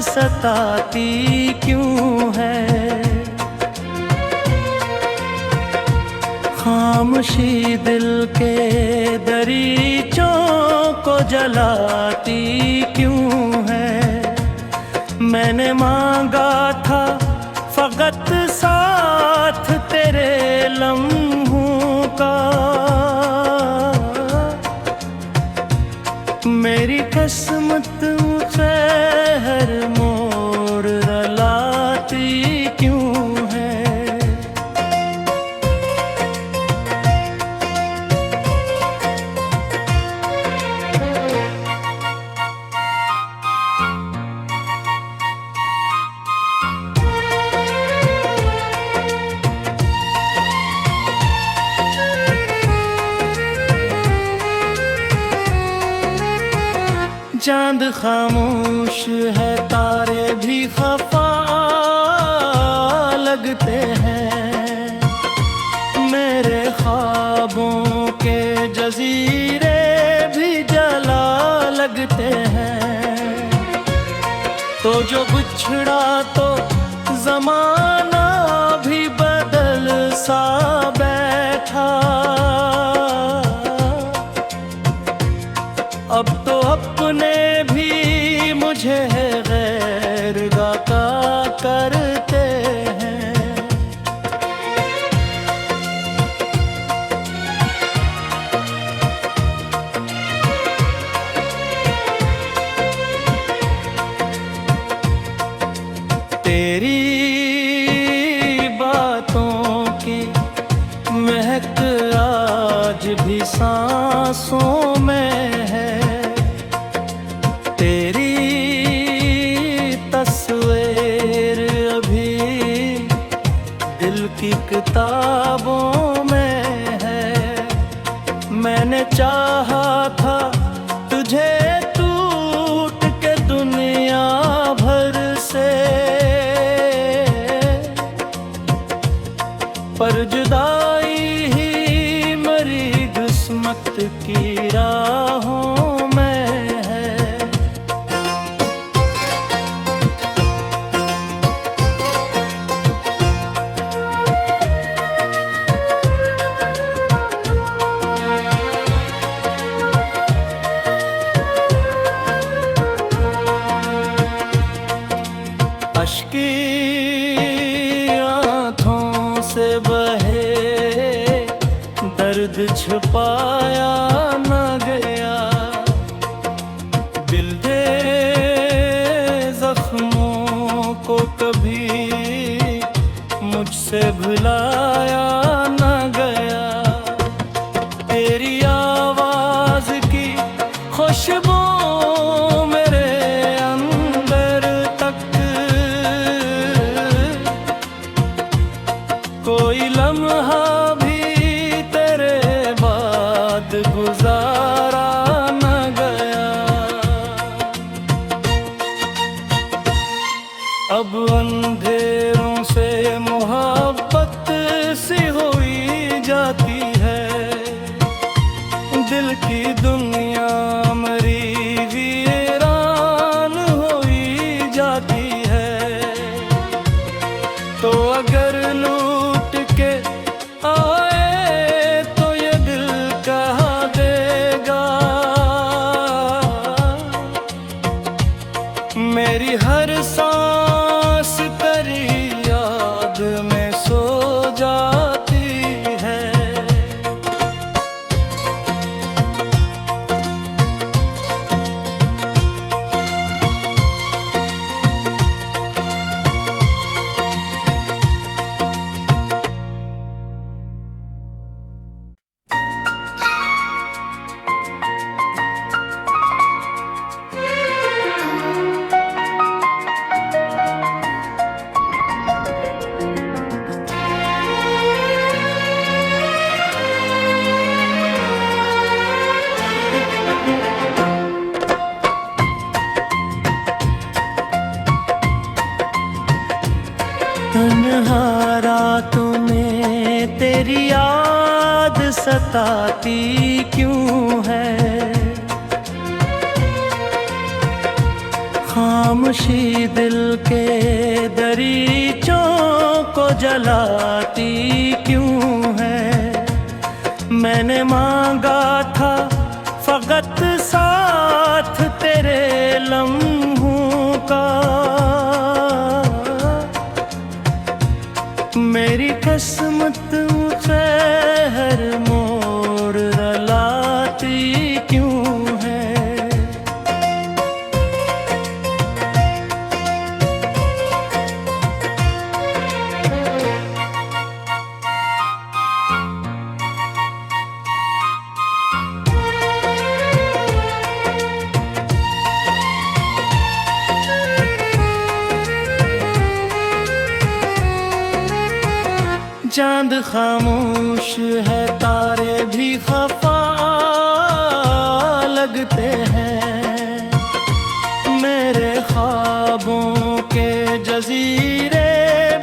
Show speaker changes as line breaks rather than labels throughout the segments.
सताती क्यों है। खामोशी दिल के दरीचों को जलाती क्यों है। मैंने मांगा था फकत साथ तेरे लम्हों का, मेरी किस्मत मुझे हर मोड़ रुलाती क्यों है। चांद खामोश है, तारे भी खफा लगते हैं। मेरे ख्वाबों के जजीरे भी जला लगते हैं। तो जो बिछड़ा तो जमाना भी बदल सा बैठा। अब तो अपने भी मुझे गैर गाता करते हैं। तेरी बातों की महक आज भी सांसों में है। तेरी तस्वीर अभी दिल की किताबों में है। मैंने चाहा था तुझे टूट के दुनिया भर से, पर जुदाई ही मेरी किस्मत की राहों में है। अश्की आँखों से बहे दर्द छुपाया न गया। दिल दे जख्मों को कभी मुझसे भुलाया न गया। तेरी आवाज की खुशबू मेरे अंदर तक कोई लम्हा भी तेरे बाद गुजारा न गया। अब अंधेरों से मोहब्बत सी हुई जाती है। दिल की दुनिया मेरी वीरान हुई जाती है। तो अगर लूट के आए तो ये दिल कहाँ देगा। मेरी हर सांस तेरी याद में सो जाती है। तन्हा रातों में तेरी याद सताती क्यों है। खामोशी दिल के दरीचों को जलाती क्यों है। मैंने मांगा था फकत साथ तेरे लम्हों का, मेरी किस्मत मुझे हर मोड़ रुलाती क्यों है। चांद खामोश है, तारे भी खफा लगते हैं, मेरे ख्वाबों के जजीरे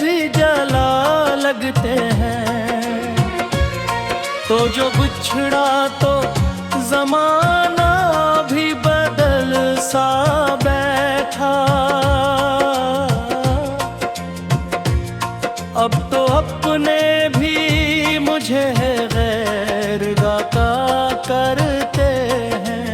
भी जला लगते हैं। तो जो बिछड़ा तो जमाना भी बदल सा बैठा, अब तो अपने भी मुझे गैर गाता करते हैं।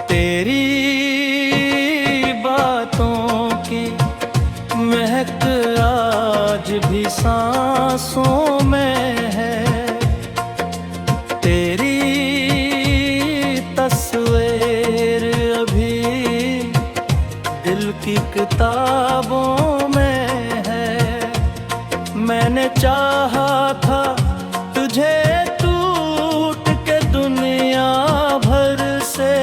तेरी बातों की महक आज भी सांसों में है, तेरी तस्वीर अभी दिल की किताबों में है। मैंने चाहा था तुझे टूट के दुनिया भर से,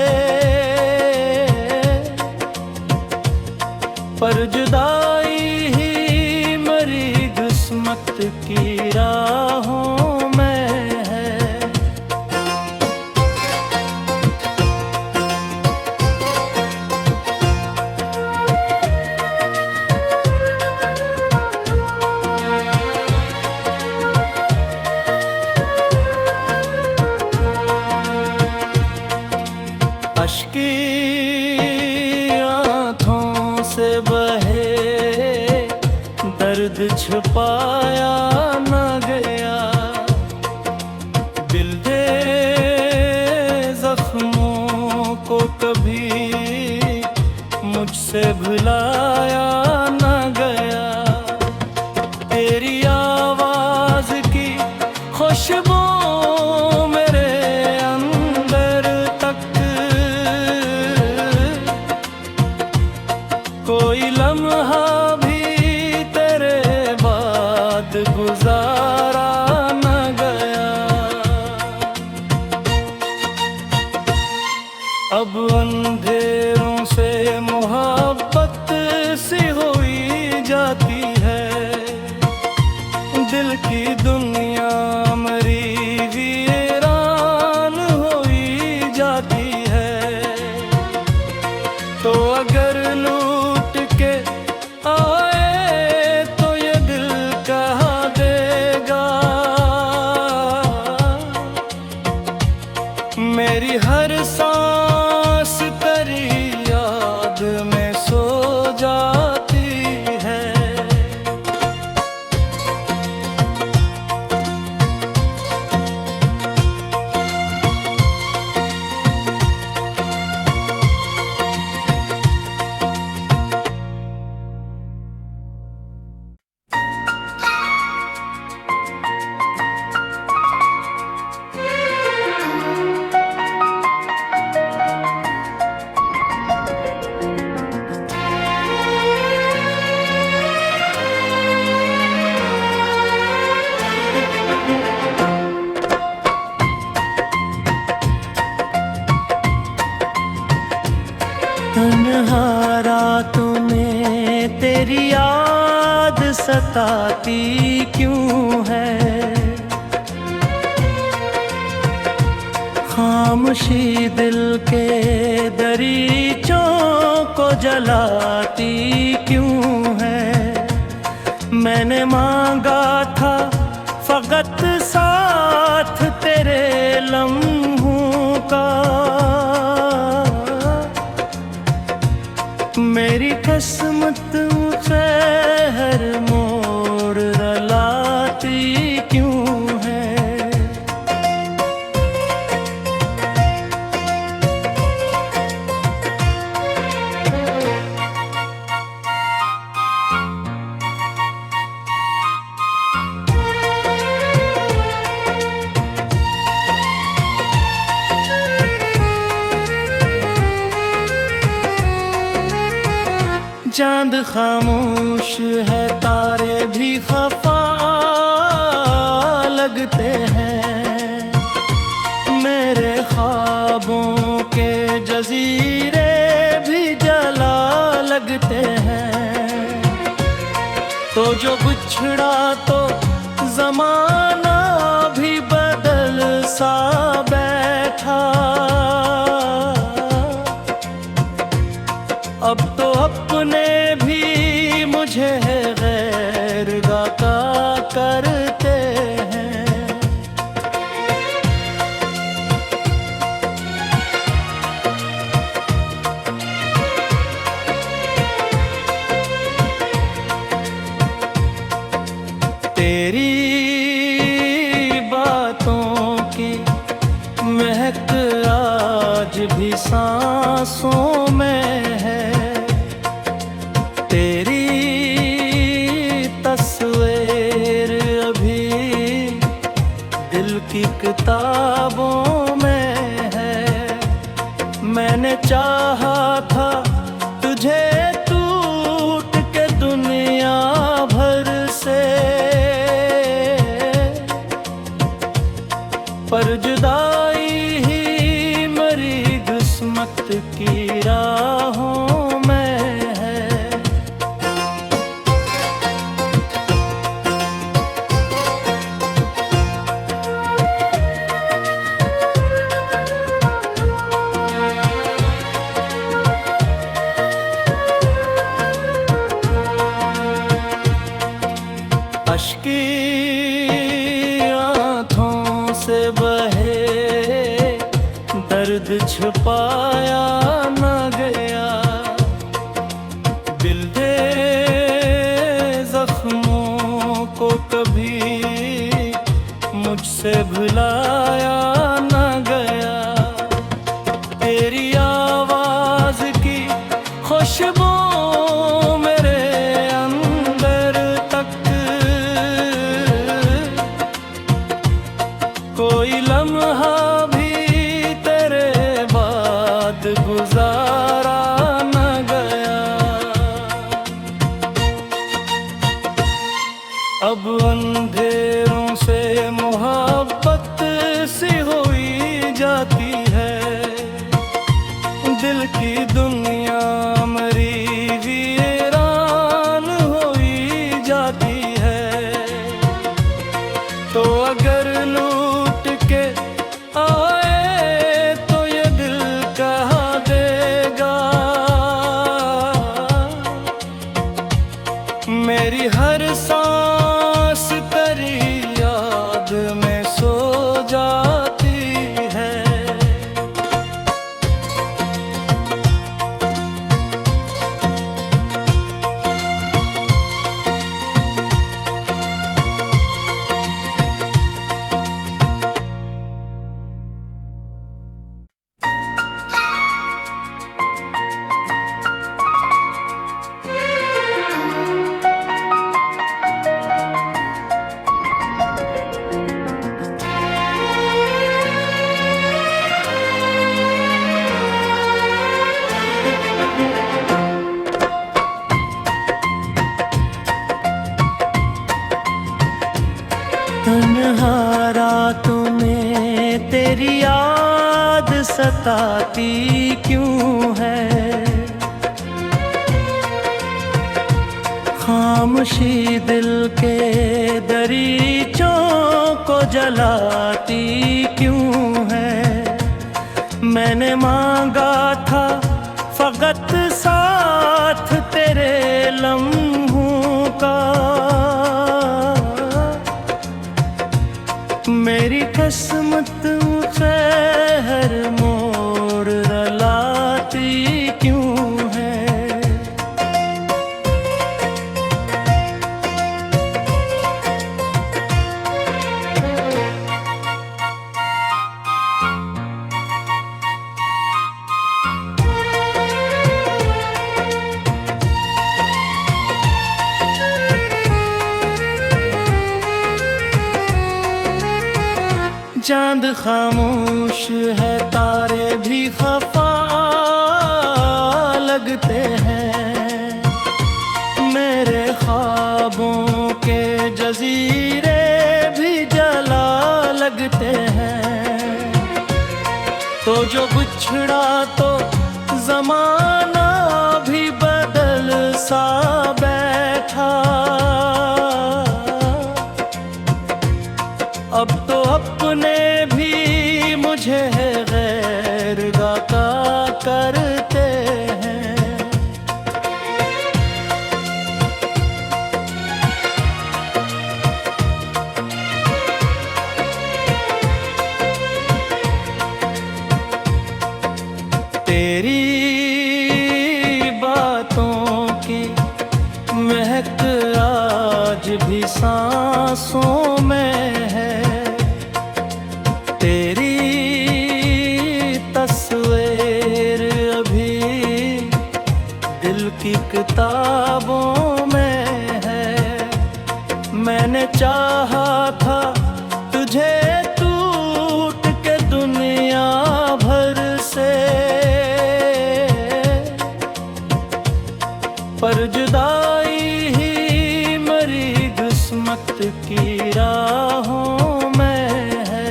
पर जुदाई ही मेरी किस्मत की राहों में है। अश्की आँखों से बहे दर्द छुपाया न गया, दिल दे जख्मों को कभी मुझसे भुलाया न गया। तेरी आवाज की खुशबू मेरे अंदर तक कोई लम्हा भी तेरे बाद गुजारा न गया। अब अंधेरों से मोहब्बत सी हुई जाती है, दिल की दुनिया मेरी वीरान हुई जाती है। तो अगर लूट के आए तो ये दिल कहाँ देगा, मेरी हर सांस तेरी याद में सो जाती है। तन्हा रातों में तेरी याद सताती क्यों है। खामोशी दिल के दरीचों को जलाती क्यों है। मैंने मांगा था फकत साथ तेरे लम्हों का। मेरी किस्मत मुझे हर मोड़ रुलाती क्यों है। चांद खामोश है, तारे भी खफा लगते हैं। मेरे ख्वाबों के जजीरे भी जला लगते हैं। तो जो बिछड़ा तो जमाना भी बदल सा बैठा। अब तो अपने भी मुझे गैर का करते हैं। तेरी बातों की महक आज भी सांसों में है। तेरी तस्वीर अभी दिल की किताबों में है। मैंने चाहा था तुझे टूट के दुनिया भर से, पर जुदाई ही मेरी किस्मत की राहों में है। अश्की आँखों से बहे दर्द छुपाया न गया। दिल दे जख्मों को कभी मुझसे भुलाया न गया। तेरी आवाज की खुशबू मेरे अंदर तक कोई लम्हा भी तेरे बाद गुजारा न गया। अब अंधेरों से मोहब्बत सी हुई जाती है। दिल की दुनिया मेरी वीरान हुई जाती है। तो अगर लूट के आए तो ये दिल कहा देगा। मेरी हर सांस तेरी याद में सो जाती है। तन्हा रातों में तेरी याद सताती क्यों है। खामोशी दिल के दरीचों को जलाती क्यों है। मैंने मांगा था फकत साथ तेरे लम्हों का। मेरी किस्मत मुझे हर मोड़ रलाती क्यों है। चांद खामोश है, तारे भी खफा लगते हैं। मेरे ख्वाबों के जजीरे भी जला लगते हैं। तो जो बिछड़ा तो जमाना भी बदल सा बैठा। अब तो अपने भी मुझे गैर का करते हैं। तेरी बातों की महक आज भी सांसों में है। तेरी तस्वीर अभी दिल की किताबों में है। मैंने चाहा था तुझे टूट के दुनिया भर से, पर जुदाई ही मेरी किस्मत की राहों में है।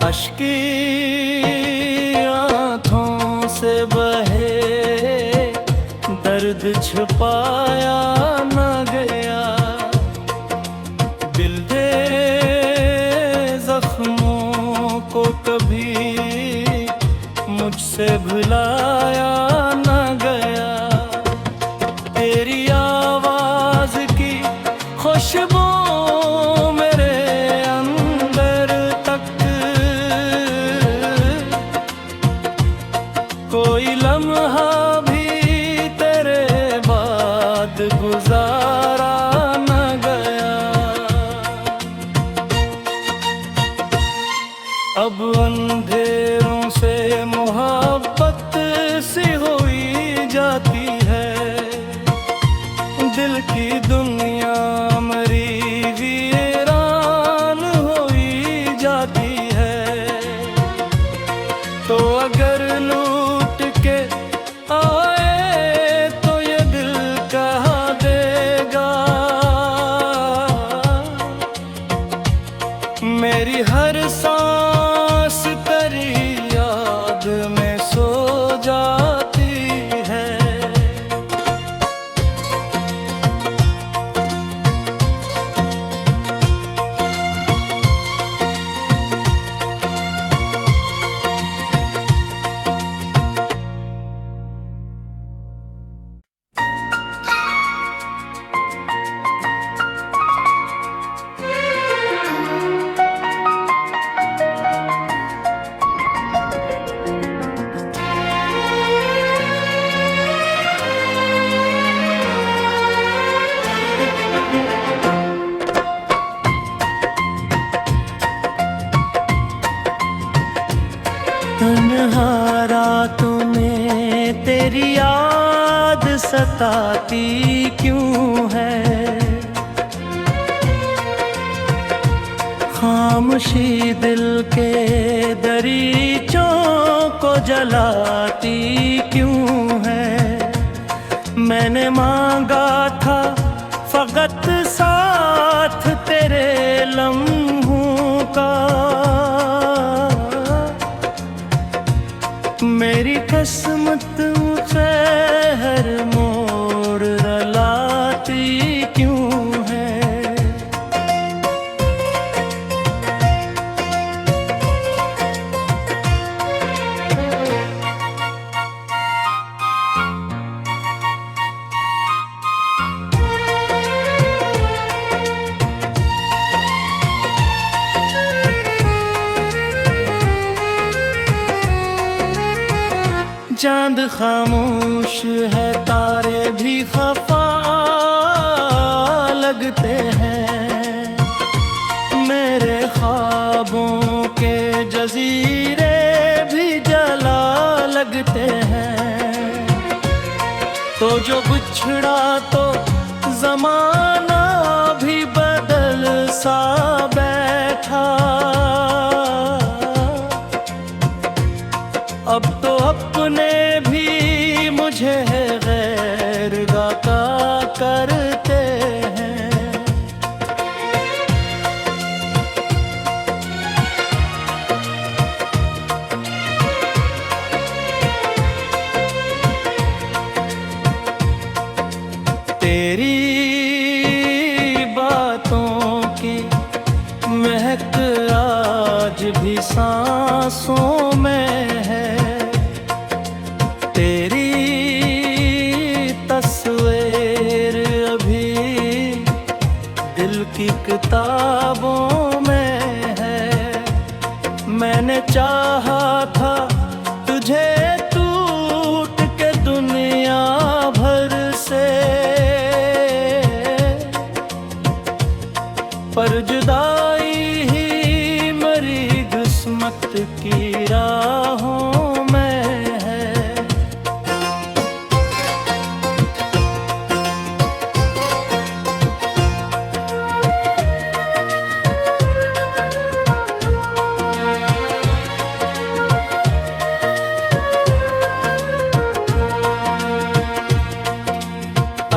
अश्की आँखों से बहे, दर्द छुपाया न गया। दिल के जख्मों को कभी मुझसे भुलाया न गया। तेरी आवाज की खुशबू मेरे अंदर तक, कोई लम्हा भी तेरे बाद गुजारा न गया। अब अंधेरों से मोहब्बत सी हुई जाती है। दिल की दुनिया मेरी वीरान हुई जाती है। तो अगर लूट के आए तो ये दिल कहाँ देगा। मेरी हर सांस तेरी याद में सो जाती है। तन्हा रातों में तेरी याद सताती क्यों है। खामोशी दिल के दरीचों को जलाती क्यों है। मैंने मांगा था फकत साथ तेरे लम्हों का। किस्मत मुझे हर मोड़ रुलाती क्यों है। चांद खामोश है, तारे भी खफा लगते हैं। मेरे ख्वाबों के जजीरे भी जला लगते हैं। तो जो बिछड़ा तो जमाना भी बदल सा बैठा। अब तो अपने भी मुझे गैर गाता करते हैं। तेरी बातों की महक आज भी सांसों में है। तेरी तस्वीर अभी दिल की किताबों में है। मैंने चाहा था तुझे टूट के दुनिया भर से, पर जुदाई ही मेरी किस्मत की राहों में है।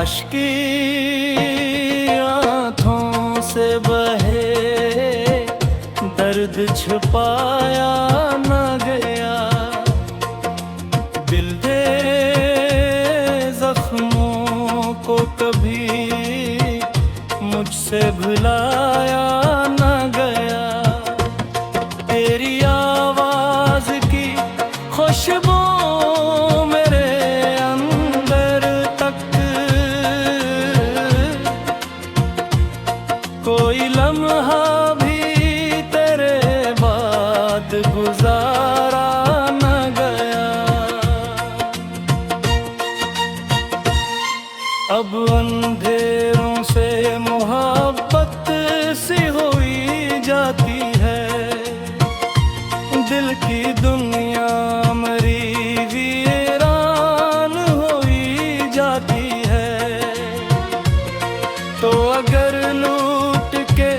अश्की आँखों से बहे, दर्द छुपाया न गया। दिल दे जख्मों को कभी मुझसे भुलाया न गया। तेरी आवाज की खुशबू मेरे अंदर तक कोई लम्हा भी तेरे बाद गुजारा न गया। अब अंधेरों से मोहब्बत सी हुई जाती है। दिल की दुनिया मेरी वीरान हुई जाती है। तो अगर लूट के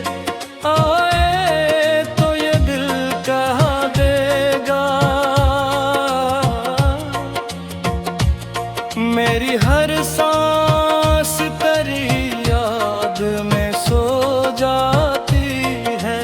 आए तो ये दिल कहा देगा, मेरी हर सांस तेरी याद में सो जाती है।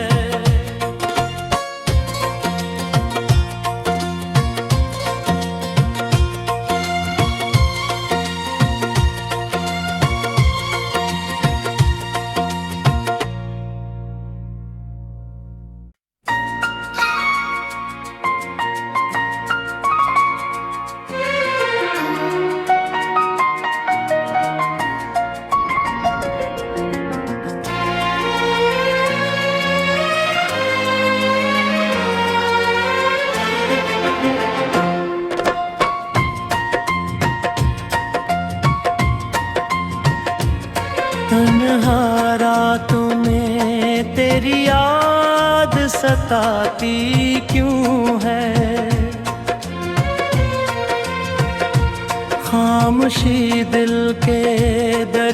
तन्हा रातों में तेरी याद सताती क्यों है। खामोशी दिल के दरिया